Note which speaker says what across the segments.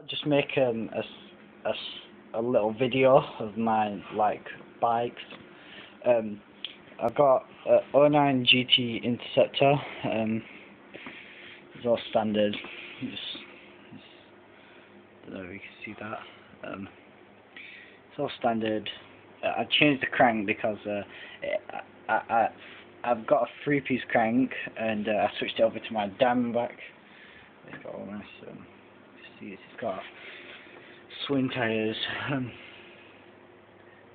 Speaker 1: Just make a little video of my bikes. I've got a 09 GT Interceptor. It's all standard. Don't know if you can see that. It's all standard. I changed the crank because I've got a 3-piece crank and I switched it over to my Diamondback. It's got all nice. See, it's got swing tires.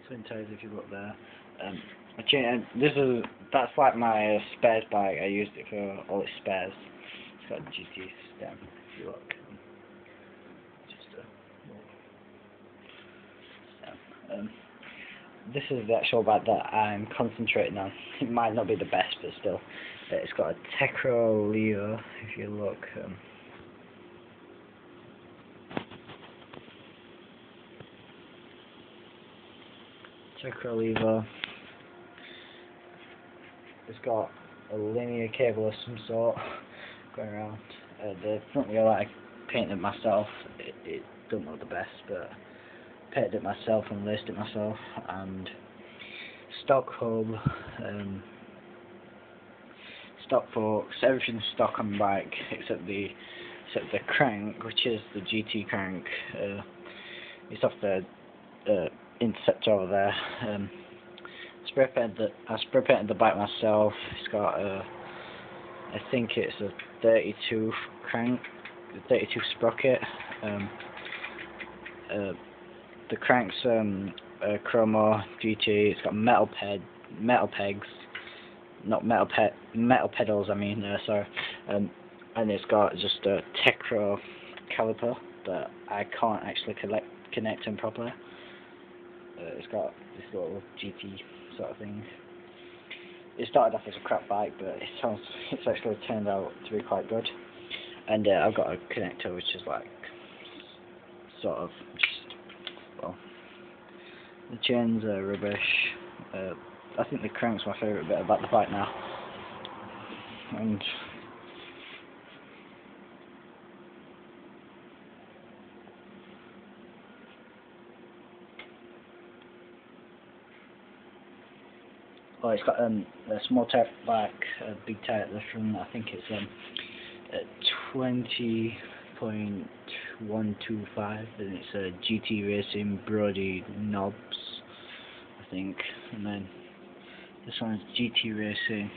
Speaker 1: Swing tires if you look there. I changed. That's like my spares bike. I used it for all its spares. It's got a GT stem. If you look, just a stem. This is the actual bike that I'm concentrating on. It might not be the best, but still, it's got a Tecro lever. If you look. Tecro lever. It's got a linear cable of some sort going around. The front wheel I painted myself. It don't look the best, but I painted it myself and laced it myself. And stock hub, stock forks, everything's stock on the bike except the crank, which is the GT crank. It's off the Interceptor over there. I spray painted the bike myself. It's got I think it's a 32 crank, 32 sprocket. The crank's Chromo GT. It's got metal pegs, not metal pedals. I mean, sorry. And it's got just a Tecro caliper that I can't actually connect them properly. It's got this little GT sort of thing. It started off as a crap bike, but it's actually turned out to be quite good. And I've got a connector which is like sort of just, well, the chains are rubbish. I think the crank's my favourite bit about the bike now. And oh, it's got a small tire at the back, a big tire at the front. I think it's 20.125, and it's a GT Racing Brody knobs, I think. And then this one's GT Racing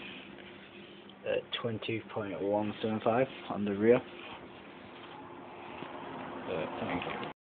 Speaker 1: 20.175 on the rear. Thank you.